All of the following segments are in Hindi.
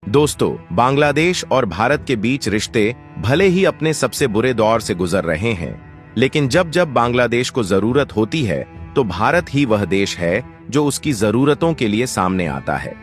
दोस्तों, बांग्लादेश और भारत के बीच रिश्ते भले ही अपने सबसे बुरे दौर से गुजर रहे हैं, लेकिन जब जब बांग्लादेश को जरूरत होती है तो भारत ही वह देश है जो उसकी जरूरतों के लिए सामने आता है।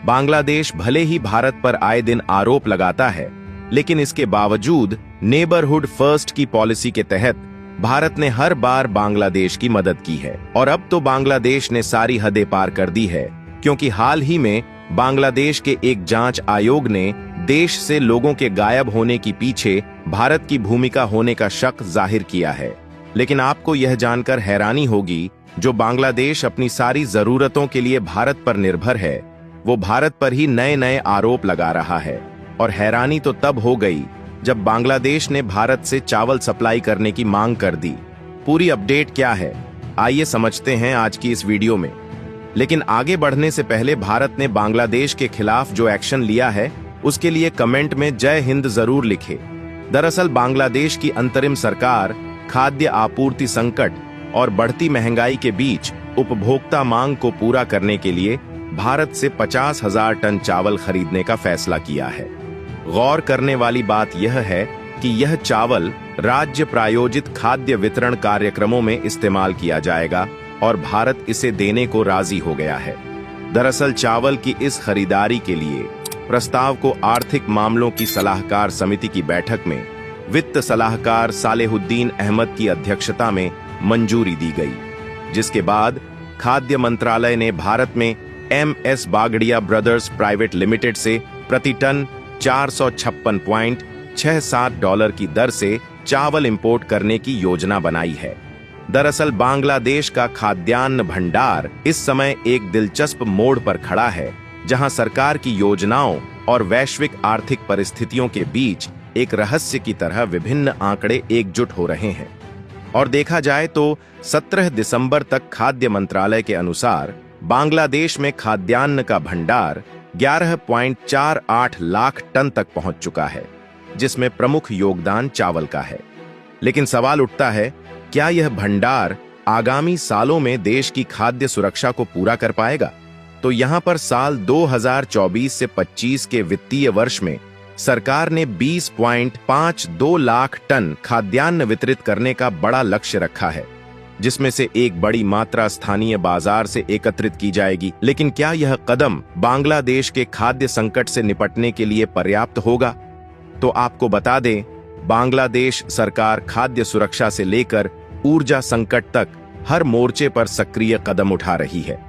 बांग्लादेश भले ही भारत पर आए दिन आरोप लगाता है, लेकिन इसके बावजूद नेबरहुड फर्स्ट की पॉलिसी के तहत भारत ने हर बार बांग्लादेश की मदद की है। और अब तो बांग्लादेश ने सारी हदें पार कर दी है, क्योंकि हाल ही में बांग्लादेश के एक जांच आयोग ने देश से लोगों के गायब होने के पीछे भारत की भूमिका होने का शक जाहिर किया है। लेकिन आपको यह जानकर हैरानी होगी, जो बांग्लादेश अपनी सारी जरूरतों के लिए भारत पर निर्भर है, वो भारत पर ही नए नए आरोप लगा रहा है। और हैरानी तो तब हो गई जब बांग्लादेश ने भारत से चावल सप्लाई करने की मांग कर दी। पूरी अपडेट क्या है, आइए समझते हैं आज की इस वीडियो में। लेकिन आगे बढ़ने से पहले भारत ने बांग्लादेश के खिलाफ जो एक्शन लिया है, उसके लिए कमेंट में जय हिंद जरूर लिखे। दरअसल बांग्लादेश की अंतरिम सरकार खाद्य आपूर्ति संकट और बढ़ती महंगाई के बीच उपभोक्ता मांग को पूरा करने के लिए भारत से 50,000 टन चावल खरीदने का फैसला किया है। गौर करने वाली बात यह है कि यह चावल राज्य प्रायोजित खाद्य वितरण कार्यक्रमों में इस्तेमाल किया जाएगा और भारत इसे देने को राजी हो गया है। दरअसल चावल की इस खरीदारी के लिए प्रस्ताव को आर्थिक मामलों की सलाहकार समिति की बैठक में वित्त सलाहकार सालेहुद्दीन अहमद की अध्यक्षता में मंजूरी दी गई, जिसके बाद खाद्य मंत्रालय ने भारत में MS Bagaria brothers private limited से प्रति टन $456.67 की दर से चावल इंपोर्ट करने की योजना बनाई है। दरअसल बांग्लादेश का खाद्यान्न भंडार इस समय एक दिलचस्प मोड़ पर खड़ा है, जहां सरकार की योजनाओं और वैश्विक आर्थिक परिस्थितियों के बीच एक रहस्य की तरह विभिन्न आंकड़े एकजुट हो रहे हैं। और देखा जाए तो 17 दिसंबर तक खाद्य मंत्रालय के अनुसार बांग्लादेश में खाद्यान्न का भंडार 11.48 लाख टन तक पहुंच चुका है, जिसमें प्रमुख योगदान चावल का है। लेकिन सवाल उठता है, क्या यह भंडार आगामी सालों में देश की खाद्य सुरक्षा को पूरा कर पाएगा? तो यहां पर साल 2024 से 25 के वित्तीय वर्ष में सरकार ने 20.52 लाख टन खाद्यान्न वितरित करने का बड़ा लक्ष्य रखा है, जिसमें से एक बड़ी मात्रा स्थानीय बाजार से एकत्रित की जाएगी। लेकिन क्या यह कदम बांग्लादेश के खाद्य संकट से निपटने के लिए पर्याप्त होगा? तो आपको बता दें, बांग्लादेश सरकार खाद्य सुरक्षा से लेकर ऊर्जा संकट तक हर मोर्चे पर सक्रिय कदम उठा रही है।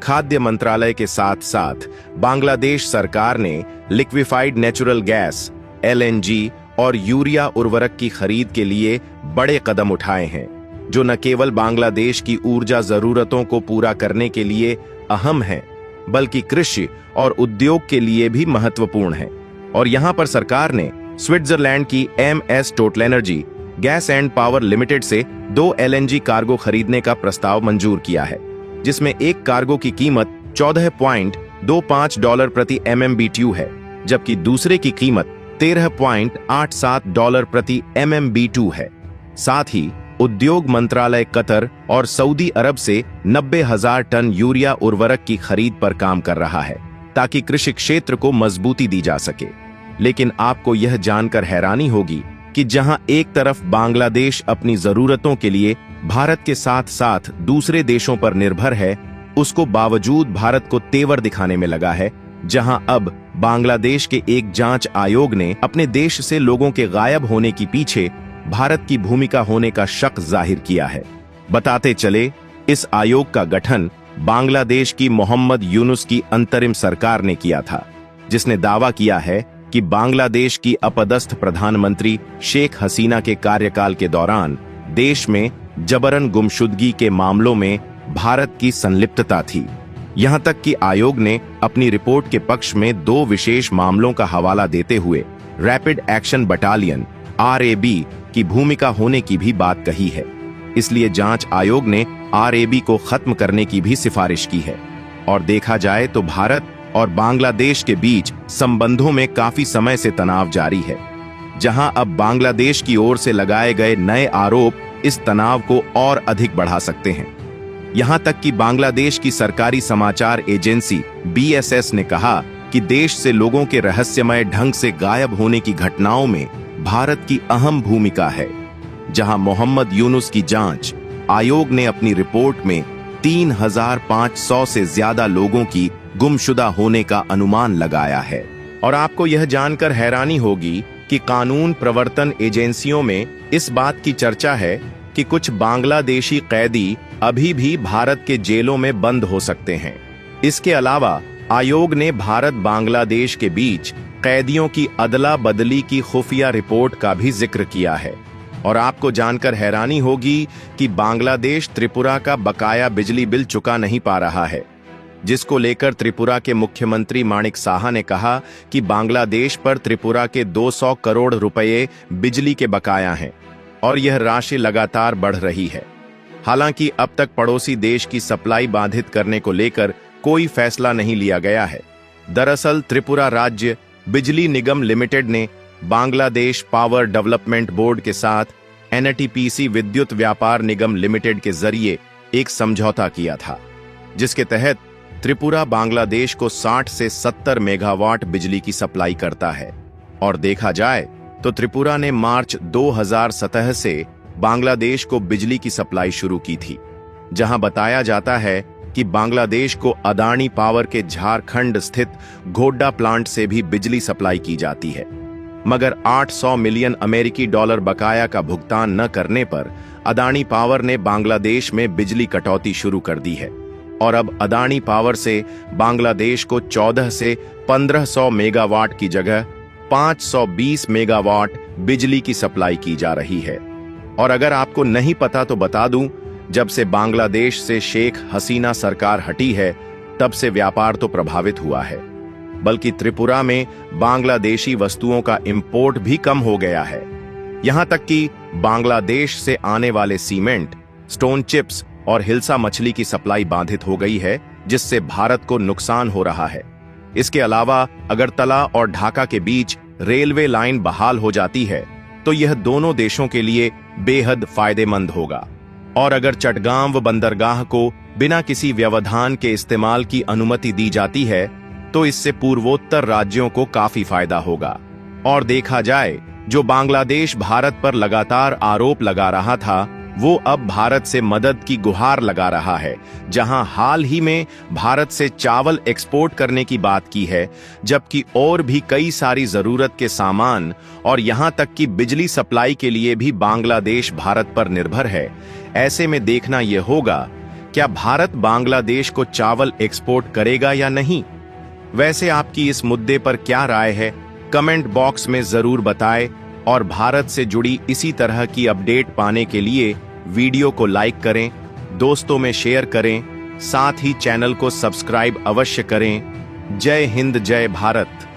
खाद्य मंत्रालय के साथ साथ बांग्लादेश सरकार ने लिक्विफाइड नेचुरल गैस LNG और यूरिया उर्वरक की खरीद के लिए बड़े कदम उठाए हैं, जो न केवल बांग्लादेश की ऊर्जा जरूरतों को पूरा करने के लिए अहम है, बल्कि कृषि और उद्योग के लिए भी महत्वपूर्ण है। और यहां पर सरकार ने स्विट्जरलैंड की MS total energy gas and power limited से 2 LNG कार्गो खरीदने का प्रस्ताव मंजूर किया है, जिसमें एक कार्गो की कीमत $14.25 प्रति MMBTU है, जबकि दूसरे की कीमत $13.87 प्रति MMBTU है। साथ ही उद्योग मंत्रालय कतर और सऊदी अरब से 90,000 टन यूरिया उर्वरक की खरीद पर काम कर रहा है, ताकि कृषि क्षेत्र को मजबूती दी जा सके। लेकिन आपको यह जानकर हैरानी होगी कि जहां एक तरफ बांग्लादेश अपनी जरूरतों के लिए भारत के साथ साथ दूसरे देशों पर निर्भर है, उसको बावजूद भारत को तेवर दिखाने में लगा है, जहां अब बांग्लादेश के एक जांच आयोग ने अपने देश से लोगों के गायब होने के पीछे भारत की भूमिका होने का शक जाहिर किया है। बताते चले, इस आयोग का गठन बांग्लादेश की मोहम्मद यूनुस की अंतरिम सरकार ने किया था, जिसने दावा किया है कि बांग्लादेश की अपदस्थ प्रधानमंत्री शेख हसीना के कार्यकाल के दौरान देश में जबरन गुमशुदगी के मामलों में भारत की संलिप्तता थी। यहां तक कि आयोग ने अपनी रिपोर्ट के पक्ष में 2 विशेष मामलों का हवाला देते हुए रैपिड एक्शन बटालियन RAB की भूमिका होने की भी बात कही है। इसलिए जांच आयोग ने RAB को खत्म करने की भी सिफारिश की है। और देखा जाए तो भारत और बांग्लादेश के बीच संबंधों में काफी समय से तनाव जारी है, जहां अब बांग्लादेश की ओर से लगाए गए नए आरोप इस तनाव को और अधिक बढ़ा सकते हैं। यहां तक कि बांग्लादेश की सरकारी समाचार एजेंसी BSS ने कहा कि देश से लोगों के रहस्यमय ढंग से गायब होने की घटनाओं में भारत की अहम भूमिका है, जहां मोहम्मद यूनुस की जांच आयोग ने अपनी रिपोर्ट में 3,500 से ज्यादा लोगों की गुमशुदा होने का अनुमान लगाया है। और आपको यह जानकर हैरानी होगी कि कानून प्रवर्तन एजेंसियों में इस बात की चर्चा है कि कुछ बांग्लादेशी कैदी अभी भी भारत के जेलों में बंद हो सकते हैं। इसके अलावा आयोग ने भारत बांग्लादेश के बीच कैदियों की अदला बदली की खुफिया रिपोर्ट का भी जिक्र किया है। और आपको जानकर हैरानी होगी कि बांग्लादेश त्रिपुरा का बकाया बिजली बिल चुका नहीं पा रहा है, जिसको लेकर त्रिपुरा के मुख्यमंत्री माणिक साहा ने कहा कि बांग्लादेश पर त्रिपुरा के 200 करोड़ रुपए बिजली के बकाया हैं और यह राशि लगातार बढ़ रही है। हालांकि अब तक पड़ोसी देश की सप्लाई बाधित करने को लेकर कोई फैसला नहीं लिया गया है। दरअसल त्रिपुरा राज्य बिजली निगम लिमिटेड ने बांग्लादेश पावर डेवलपमेंट बोर्ड के साथ एनटीपीसी विद्युत व्यापार निगम लिमिटेड के जरिए एक समझौता किया था, जिसके तहत त्रिपुरा बांग्लादेश को 60 से 70 मेगावाट बिजली की सप्लाई करता है। और देखा जाए तो त्रिपुरा ने मार्च 2017 से बांग्लादेश को बिजली की सप्लाई शुरू की थी, जहां बताया जाता है कि बांग्लादेश को अदानी पावर के झारखंड स्थित घोड्डा प्लांट से भी बिजली सप्लाई की जाती है। मगर 800 मिलियन अमेरिकी डॉलर बकाया का भुगतान न करने पर अदानी पावर ने बांग्लादेश में बिजली कटौती शुरू कर दी है और अब अदानी पावर से बांग्लादेश को 14 से 1500 मेगावाट की जगह 520 मेगावाट बिजली की सप्लाई की जा रही है। और अगर आपको नहीं पता तो बता दूं, जब से बांग्लादेश से शेख हसीना सरकार हटी है, तब से व्यापार तो प्रभावित हुआ है, बल्कि त्रिपुरा में बांग्लादेशी वस्तुओं का इंपोर्ट भी कम हो गया है। यहां तक कि बांग्लादेश से आने वाले सीमेंट, स्टोन चिप्स और हिल्सा मछली की सप्लाई बाधित हो गई है, जिससे भारत को नुकसान हो रहा है। इसके अलावा अगरतला और ढाका के बीच रेलवे लाइन बहाल हो जाती है तो यह दोनों देशों के लिए बेहद फायदेमंद होगा। और अगर चटगांव बंदरगाह को बिना किसी व्यवधान के इस्तेमाल की अनुमति दी जाती है तो इससे पूर्वोत्तर राज्यों को काफी फायदा होगा। और देखा जाए, जो बांग्लादेश भारत पर लगातार आरोप लगा रहा था, वो अब भारत से मदद की गुहार लगा रहा है, जहां हाल ही में भारत से चावल एक्सपोर्ट करने की बात की है, जबकि और भी कई सारी जरूरत के सामान और यहां तक कि बिजली सप्लाई के लिए भी बांग्लादेश भारत पर निर्भर है। ऐसे में देखना यह होगा, क्या भारत बांग्लादेश को चावल एक्सपोर्ट करेगा या नहीं। वैसे आपकी इस मुद्दे पर क्या राय है, कमेंट बॉक्स में जरूर बताएं। और भारत से जुड़ी इसी तरह की अपडेट पाने के लिए वीडियो को लाइक करें, दोस्तों में शेयर करें, साथ ही चैनल को सब्सक्राइब अवश्य करें। जय हिंद, जय भारत।